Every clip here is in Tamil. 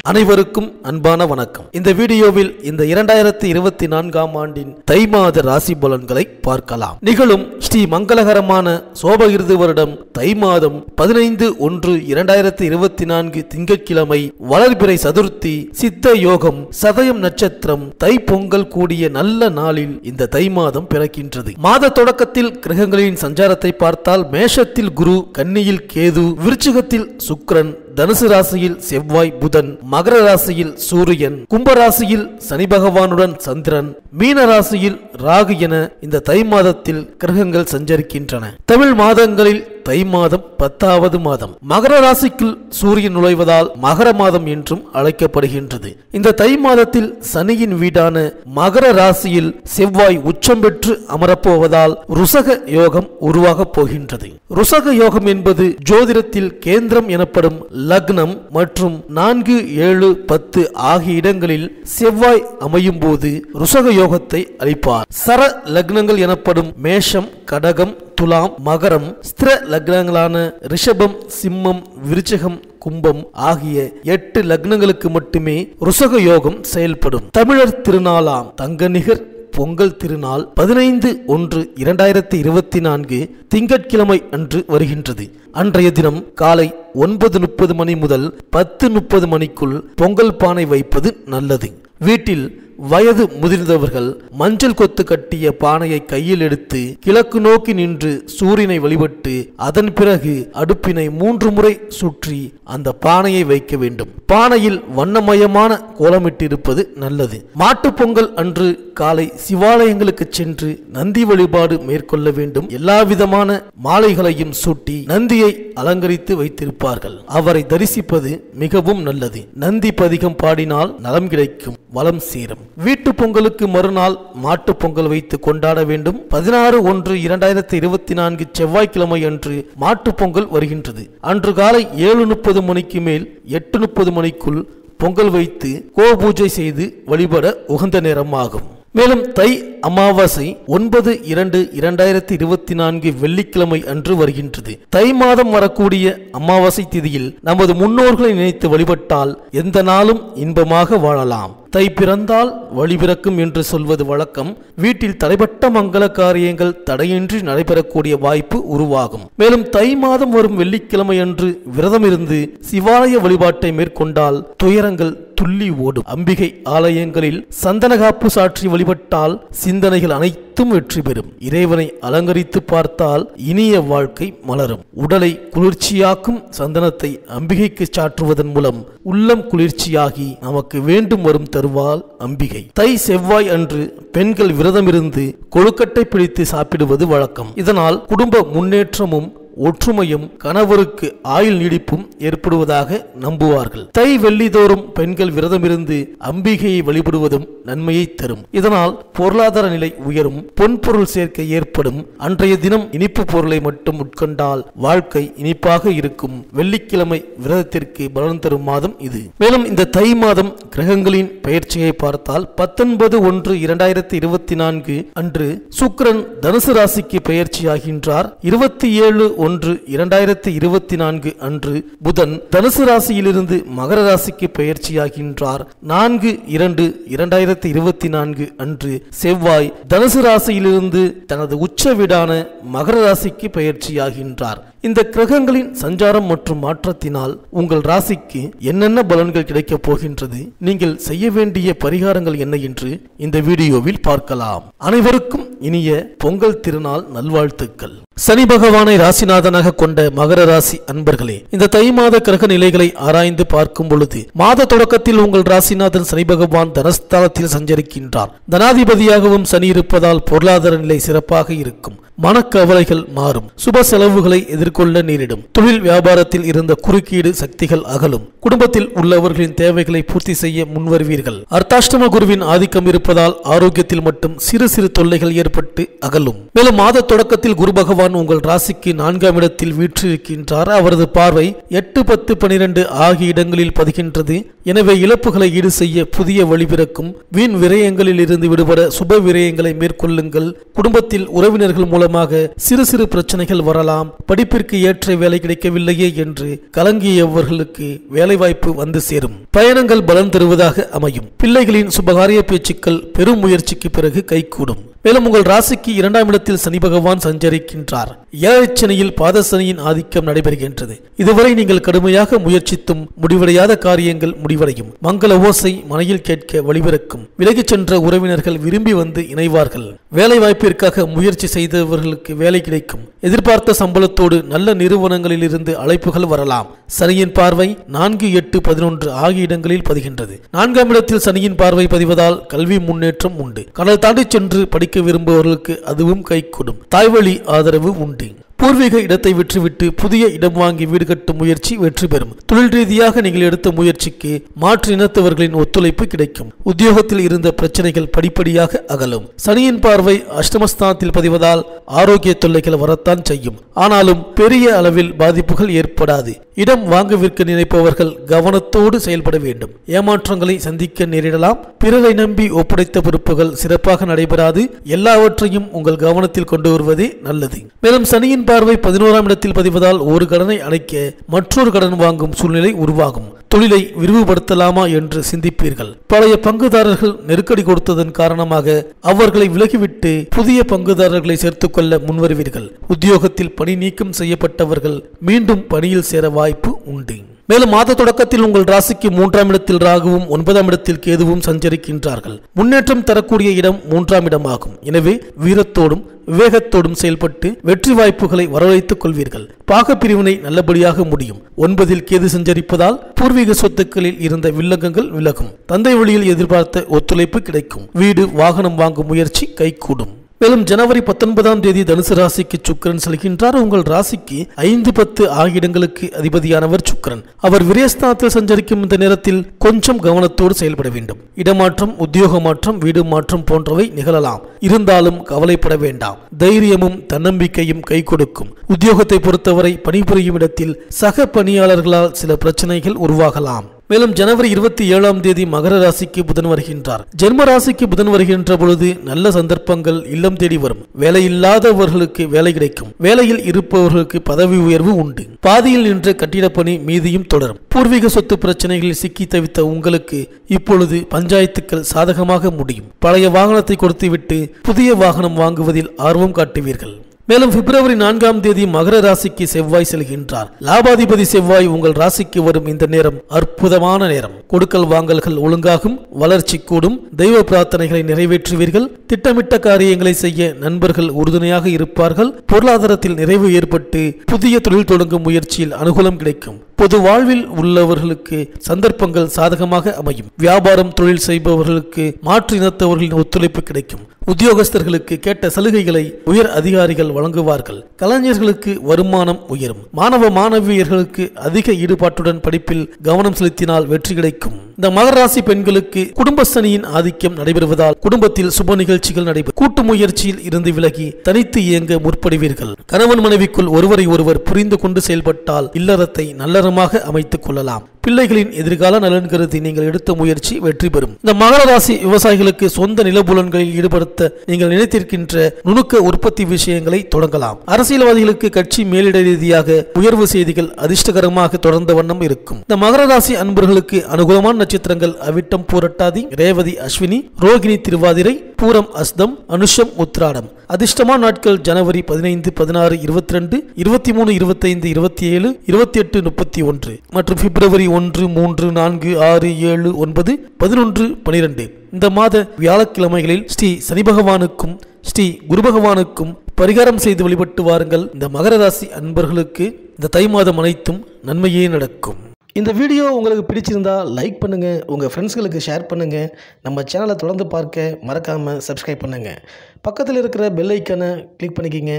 அனைவருக்கும் அன்பான வணக்கம். இந்த வீடியோவில் இந்த 2024ஆம் ஆண்டின் தை மாத ராசி பலன்களை பார்க்கலாம். நிகழும் ஸ்ரீ மங்களகரமான சோபகிருது வருடம் தை மாதம் 15/1/2024 திங்கட்கிழமை வளர்பிறை சதுர்த்தி சித்த யோகம் சதயம் நட்சத்திரம் தை பொங்கல் கூடிய நல்ல நாளில் இந்த தை மாதம் பிறக்கின்றது. மாத தொடக்கத்தில் கிரகங்களின் சஞ்சாரத்தை பார்த்தால் மேஷத்தில் குரு, கன்னியில் கேது, விருச்சிகத்தில் சுக்கிரன், தனுசு ராசியில் செவ்வாய் புதன், மகர ராசியில் சூரியன், கும்பராசியில் சனி பகவானுடன் சந்திரன், மீன ராசியில் ராகு என இந்த தை மாதத்தில் கிரகங்கள் சஞ்சரிக்கின்றன. தமிழ் மாதங்களில் தை மாதம் 10வது மாதம். மகர ராசிக்குள் சூரியன் நுழைவதால் மகர மாதம் என்றும் அழைக்கப்படுகின்றது. இந்த தை மாதத்தில் சனியின் வீடான மகர ராசியில் செவ்வாய் உச்சம் பெற்று அமரப்போவதால் ருசக யோகம் உருவாக போகின்றது. ருசக யோகம் என்பது ஜோதிடத்தில் கேந்திரம் எனப்படும் லக்னம் மற்றும் 4, 7, 10 ஆகிய இடங்களில் செவ்வாய் அமையும் போது ருசக யோகத்தை அளிப்பார். சர லக்னங்கள் எனப்படும் மேஷம், கடகம், துலாம், மகரம், ஸ்திர லக்னங்களான ரிஷபம், சிம்மம், விருச்சிகம், கும்பம் ஆகிய 8 லக்னங்களுக்கு மட்டுமே ருசக யோகம் செயல்படும். தமிழர் திருநாளாம் தங்கநிகர் பொங்கல் திருநாள் 15/1/2024 திங்கட்கிழமை அன்று வருகின்றது. அன்றைய தினம் காலை 9:30 மணி முதல் 10:30 மணிக்குள் பொங்கல் பானை வைப்பது நல்லது. வீட்டில் வயது முதிர்ந்தவர்கள் மஞ்சள் கொத்து கட்டிய பானையை கையில் எடுத்து கிழக்கு நோக்கி நின்று சூரியனை வழிபட்டு அதன் பிறகு அடுப்பினை 3 முறை சுற்றி அந்த பானையை வைக்க வேண்டும். பானையில் வண்ணமயமான கோலமிட்டு இருப்பது நல்லது. மாட்டுப் பொங்கல் அன்று காலை சிவாலயங்களுக்கு சென்று நந்தி வழிபாடு மேற்கொள்ள வேண்டும். எல்லா விதமான மாலைகளையும் சூட்டி நந்தியை அலங்கரித்து வைத்திருப்பார்கள். அவரை தரிசிப்பது மிகவும் நல்லது. நந்தி பதிகம் பாடினால் நலம் கிடைக்கும், வளம் சேரும். வீட்டு பொங்கலுக்கு மறுநாள் மாட்டு பொங்கல் வைத்து கொண்டாட வேண்டும். 16/1/2024 செவ்வாய்க்கிழமை அன்று மாட்டு பொங்கல் வருகின்றது. அன்று காலை 7:30 மணிக்கு மேல் 8:30 மணிக்குள் பொங்கல் வைத்து கோபூஜை செய்து வழிபட உகந்த நேரமாகும். மேலும் தை அமாவாசை 9/2/2024 வெள்ளிக்கிழமை அன்று வருகின்றது. தை மாதம் வரக்கூடிய அமாவாசை திதியில் நமது முன்னோர்களை நினைத்து வழிபட்டால் எந்த நாளும் இன்பமாக வாழலாம். தை பிறந்தால் வழி பிறக்கும் என்று சொல்வது வழக்கம். வீட்டில் தடைப்பட்ட மங்கள காரியங்கள் தடையின்றி நடைபெறக்கூடிய வாய்ப்பு உருவாகும். மேலும் தை மாதம் வரும் வெள்ளிக்கிழமை அன்று விரதம் இருந்து சிவாலய வழிபாட்டை மேற்கொண்டால் துயரங்கள் துள்ளி ஓடும். அம்பிகை ஆலயங்களில் சந்தனகாப்பு சாற்றி வழிபட்டால் சிந்தனைகள் அனைத்தும் வெற்றி பெறும். இறைவனை அலங்கரித்து பார்த்தால் இனிய வாழ்க்கை மலரும். உடலை குளிர்ச்சியாக்கும் சந்தனத்தை அம்பிகைக்கு சாற்றுவதன் மூலம் உள்ளம் குளிர்ச்சியாகி நமக்கு வேண்டும் வரும் தருவாள் அம்பிகை. தை செவ்வாய் அன்று பெண்கள் விரதம் இருந்து கொழுக்கட்டை பிடித்து சாப்பிடுவது வழக்கம். இதனால் குடும்ப முன்னேற்றமும் ஒற்றுமையும் கணவருக்கு ஆயுள் நீடிப்பும் ஏற்படுவதாக நம்புவார்கள். தை வெள்ளிதோறும் பெண்கள் விரதமிருந்து அம்பிகையை வழிபடுவதும் நன்மையை தரும். இதனால் பொருளாதார நிலை உயரும், பொன்பொருள் சேர்க்கை ஏற்படும். அன்றைய தினம் இனிப்பு பொருளை மட்டும் உட்கொண்டால் வாழ்க்கை இனிப்பாக இருக்கும். வெள்ளிக்கிழமை விரதத்திற்கு பலன் தரும் மாதம் இது. மேலும் இந்த தை மாதம் கிரகங்களின் பெயர்ச்சியை பார்த்தால் 19/1/2024 அன்று சுக்கிரன் தனுசு ராசிக்கு பெயர்ச்சியாகின்றார். 27/1/2024 அன்று புதன் தனுசு ராசியிலிருந்து மகர ராசிக்கு பெயர்ச்சியாகின்றார். 4/2/2024 அன்று செவ்வாய் தனுசு ராசியிலிருந்து தனது உச்ச வீடான மகர ராசிக்கு பெயர்ச்சியாகின்றார். இந்த கிரகங்களின் சஞ்சாரம் மற்றும் மாற்றத்தினால் உங்கள் ராசிக்கு என்னென்ன பலன்கள் கிடைக்கப் போகின்றது, நீங்கள் செய்ய வேண்டிய பரிகாரங்கள் என்ன என்று இந்த வீடியோவில் பார்க்கலாம். அனைவருக்கும் இனிய பொங்கல் திருநாள் நல்வாழ்த்துக்கள். சனி பகவானை ராசிநாதனாக கொண்ட மகர ராசி அன்பர்களே, இந்த தை மாத கிரக நிலைகளை ஆராய்ந்து பார்க்கும் பொழுது மாத தொடக்கத்தில் உங்கள் ராசிநாதன் சனி பகவான் தனஸ்தானத்தில் சஞ்சரிக்கின்றார். தனாதிபதியாகவும் சனி இருப்பதால் பொருளாதார நிலை சிறப்பாக இருக்கும். மனக்கவலைகள் மாறும். சுப செலவுகளை எதிர்கொள்ள நேரிடும். தொழில் வியாபாரத்தில் இருந்த குறுக்கீடு சக்திகள் அகலும். குடும்பத்தில் உள்ளவர்களின் தேவைகளை பூர்த்தி செய்ய முன்வருவீர்கள். அர்த்தாஷ்டம குருவின் ஆதிக்கம் இருப்பதால் ஆரோக்கியத்தில் மட்டும் சிறு சிறு தொல்லைகள் ஏற்பட்டு அகலும். மேலும் மாத தொடக்கத்தில் குரு பகவான் உங்கள் ராசிக்கு 4ஆம் இடத்தில் வீற்றிருக்கின்றார். அவரது பார்வை 8, 10, 12 ஆகிய இடங்களில் பதிகின்றது. எனவே இழப்புகளை ஈடு செய்ய புதிய வழி பிறக்கும். வீண் விரயங்களில் இருந்து விடுபட சுப விரயங்களை மேற்கொள்ளுங்கள். குடும்பத்தில் உறவினர்கள் மூலம் காரணமாக சிறு சிறு பிரச்சனைகள் வரலாம். படிப்பிற்கு ஏற்ற வேலை கிடைக்கவில்லையே என்று கலங்கியவர்களுக்கு வேலைவாய்ப்பு வந்து சேரும். பயணங்கள் பலன் தருவதாக அமையும். பிள்ளைகளின் சுபகாரிய பேச்சுக்கள் பெரும் முயற்சிக்கு பிறகு கைகூடும். மேலும் உங்கள் ராசிக்கு 2ஆம் இடத்தில் சனி பகவான் சஞ்சரிக்கின்றார். ஏழரைச்சனியில் பாதசனியின் ஆதிக்கம் நடைபெறுகின்றது. இதுவரை நீங்கள் கடுமையாக முயற்சித்தும் முடிவடையாத காரியங்கள் முடிவடையும். மங்கள ஓசை மனையில் கேட்க வழிபிறக்கும். விலகிச் சென்ற உறவினர்கள் விரும்பி வந்து இணைவார்கள். வேலை வாய்ப்பிற்காக முயற்சி செய்தவர்களுக்கு வேலை கிடைக்கும். எதிர்பார்த்த சம்பளத்தோடு நல்ல நிறுவனங்களில் இருந்து அழைப்புகள் வரலாம். சனியின் பார்வை 4, 8, 11 ஆகிய இடங்களில் பதிகின்றது. 4ஆம் இடத்தில் சனியின் பார்வை பதிவதால் கல்வி முன்னேற்றம் உண்டு. கடல் தாண்டி சென்று படிக்க விரும்புபவர்களுக்கு அதுவும் கைகூடும். தாய்வழி ஆதரவு உண்டு. பூர்வீக இடத்தை விற்றுவிட்டு புதிய இடம் வாங்கி வீடு கட்டும் முயற்சி வெற்றி பெறும். தொழில் ரீதியாக நீங்கள் எடுத்த முயற்சிக்கு மாற்று இனத்தவர்களின் ஒத்துழைப்பு கிடைக்கும். உத்தியோகத்தில் இருந்த பிரச்சனைகள் படிப்படியாக அகலும். சனியின் பார்வை அஷ்டமஸ்தானத்தில் பதிவதால் ஆரோக்கிய தொல்லைகள் வரத்தான் செய்யும். ஆனாலும் பெரிய அளவில் பாதிப்புகள் ஏற்படாது. இடம் வாங்க விற்க நினைப்பவர்கள் கவனத்தோடு செயல்பட வேண்டும். ஏமாற்றங்களை சந்திக்க நேரிடலாம். பிறரை நம்பி ஒப்படைத்த பொறுப்புகள் சிறப்பாக நடைபெறாது. எல்லாவற்றையும் உங்கள் கவனத்தில் கொண்டு வருவதே நல்லது. மேலும் சனியின் பார்வை 11ஆம் இடத்தில் பதிவதால் ஒரு கடனை அடைக்க மற்றொரு கடன் வாங்கும் சூழ்நிலை உருவாகும். தொழிலை விரிவுபடுத்தலாமா என்று சிந்திப்பீர்கள். பழைய பங்குதாரர்கள் நெருக்கடி கொடுத்ததன் காரணமாக அவர்களை விலகிவிட்டு புதிய பங்குதாரர்களை சேர்த்துக்கொள்ள முன்வருவீர்கள். உத்தியோகத்தில் பணி நீக்கம் செய்யப்பட்டவர்கள் மீண்டும் பணியில் சேர வாய்ப்பு உண்டு. மேலும் மாத தொடக்கத்தில் உங்கள் ராசிக்கு 3ஆம் இடத்தில் ராகுவும் 9ஆம் இடத்தில் கேதுவும் சஞ்சரிக்கின்றார்கள். முன்னேற்றம் தரக்கூடிய இடம் 3ஆம் இடமாகும். எனவே வீரத்தோடும் விவேகத்தோடும் செயல்பட்டு வெற்றி வாய்ப்புகளை வரவழைத்துக் கொள்வீர்கள். பாக பிரிவினை நல்லபடியாக முடியும். 9இல் கேது சஞ்சரிப்பதால் பூர்வீக சொத்துக்களில் இருந்த வில்லங்கங்கள் விலகும். தந்தை வழியில் எதிர்பார்த்த ஒத்துழைப்பு கிடைக்கும். வீடு வாகனம் வாங்கும் முயற்சி கைகூடும். மேலும் ஜனவரி 19ஆம் தேதி தனுசு ராசிக்கு சுக்கிரன் செல்கின்றார். உங்கள் ராசிக்கு 5, 10 ஆகிய இடங்களுக்கு அதிபதியானவர் சுக்கிரன். அவர் விரயஸ்தானத்தில் சஞ்சரிக்கும் இந்த நேரத்தில் கொஞ்சம் கவனத்தோடு செயல்பட வேண்டும். இடமாற்றம், உத்தியோக மாற்றம், வீடு மாற்றம் போன்றவை நிகழலாம். இருந்தாலும் கவலைப்பட வேண்டாம். தைரியமும் தன்னம்பிக்கையும் கை கொடுக்கும். உத்தியோகத்தை பொறுத்தவரை பணிபுரியும் இடத்தில் சக பணியாளர்களால் சில பிரச்சனைகள் உருவாகலாம். மேலும் ஜனவரி 27ஆம் தேதி மகர ராசிக்கு புதன் வருகின்றார். ஜென்ம ராசிக்கு புதன் வருகின்ற பொழுது நல்ல சந்தர்ப்பங்கள் இல்லம் தேடி வரும். வேலையில்லாதவர்களுக்கு வேலை கிடைக்கும். வேலையில் இருப்பவர்களுக்கு பதவி உயர்வு உண்டு. பாதியில் நின்ற கட்டிடப் பணி மீதியும் தொடரும். பூர்வீக சொத்து பிரச்சனைகளில் சிக்கி தவித்த உங்களுக்கு இப்பொழுது பஞ்சாயத்துக்கள் சாதகமாக முடியும். பழைய வாகனத்தை கொடுத்துவிட்டு புதிய வாகனம் வாங்குவதில் ஆர்வம் காட்டுவீர்கள். மேலும் பிப்ரவரி 4ஆம் தேதி மகர ராசிக்கு செவ்வாய் செல்கின்றார். லாபாதிபதி செவ்வாய் உங்கள் ராசிக்கு வரும் இந்த நேரம் அற்புதமான நேரம். கொடுக்கல் வாங்கல்கள் ஒழுங்காகும். வளர்ச்சி கூடும். தெய்வ பிரார்த்தனைகளை நிறைவேற்றுவீர்கள். திட்டமிட்ட காரியங்களை செய்ய நண்பர்கள் உறுதுணையாக இருப்பார்கள். பொருளாதாரத்தில் நிறைவு ஏற்பட்டு புதிய தொழில் தொடங்கும் முயற்சியில் அனுகூலம் கிடைக்கும். பொது வாழ்வில் உள்ளவர்களுக்கு சந்தர்ப்பங்கள் சாதகமாக அமையும். வியாபாரம் தொழில் செய்பவர்களுக்கு மாற்று இனத்தவர்களின் ஒத்துழைப்பு கிடைக்கும். உத்தியோகஸ்தர்களுக்கு கேட்ட சலுகைகளை உயர் அதிகாரிகள் வழங்குவார்கள். கலைஞர்களுக்கு வருமானம் உயரும். மாணவ மாணவியர்களுக்கு அதிக ஈடுபாட்டுடன் படிப்பில் கவனம் செலுத்தினால் வெற்றி கிடைக்கும். இந்த மகர ராசி பெண்களுக்கு குடும்ப சனியின் ஆதிக்கம் நடைபெறுவதால் குடும்பத்தில் சுப நிகழ்ச்சிகள் நடைபெறும். கூட்டு முயற்சியில் இருந்து விலகி தனித்து இயங்க முற்படுவீர்கள். கணவன் மனைவிக்குள் ஒருவரை ஒருவர் புரிந்து கொண்டு செயல்பட்டால் இல்லறத்தை நல்லறமாக அமைத்துக் கொள்ளலாம். பிள்ளைகளின் எதிர்கால நலன் கருதி நீங்கள் எடுத்த முயற்சி வெற்றி பெறும். இந்த மகர ராசி விவசாயிகளுக்கு சொந்த நிலபுலன்களில் ஈடுபடுத்த நீங்கள் நினைத்திருக்கின்ற நுணுக்க உற்பத்தி விஷயங்களை தொடங்கலாம். அரசியல்வாதிகளுக்கு கட்சி மேலிட ரீதியாக உயர்வு செய்திகள் அதிர்ஷ்டகரமாக தொடர்ந்த வண்ணம் இருக்கும். இந்த மகர ராசி அன்பர்களுக்கு அனுகூலமான நட்சத்திரங்கள் அவிட்டம், பூரட்டாதி, ரேவதி, அஸ்வினி, ரோகிணி, திருவாதிரை, பூரம், அஸ்தம், அனுஷம், உத்ராடம். அதிர்ஷ்டமான நாட்கள் ஜனவரி 15, 16, 22, 23, 25, 27, 28, 31 மற்றும் பிப்ரவரி 1, 3, 4, 6, 7, 9, 11, 12. இந்த மாத வியாழக்கிழமைகளில் ஸ்ரீ சனி பகவானுக்கும் ஸ்ரீ குரு பகவானுக்கும் பரிகாரம் செய்து வழிபட்டு வாருங்கள். இந்த மகர ராசி அன்பர்களுக்கு இந்த தை மாதம் அனைத்தும் நன்மையே நடக்கும். இந்த வீடியோ உங்களுக்கு பிடிச்சிருந்தா லைக் பண்ணுங்கள், உங்கள் ஃப்ரெண்ட்ஸ்களுக்கு ஷேர் பண்ணுங்கள். நம்ம சேனலை தொடர்ந்து பார்க்க மறக்காமல் சப்ஸ்கிரைப் பண்ணுங்கள். பக்கத்தில் இருக்கிற பெல் ஐக்கானை கிளிக் பண்ணிக்கிங்க.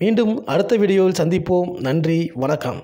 மீண்டும் அடுத்த வீடியோவில் சந்திப்போம். நன்றி, வணக்கம்.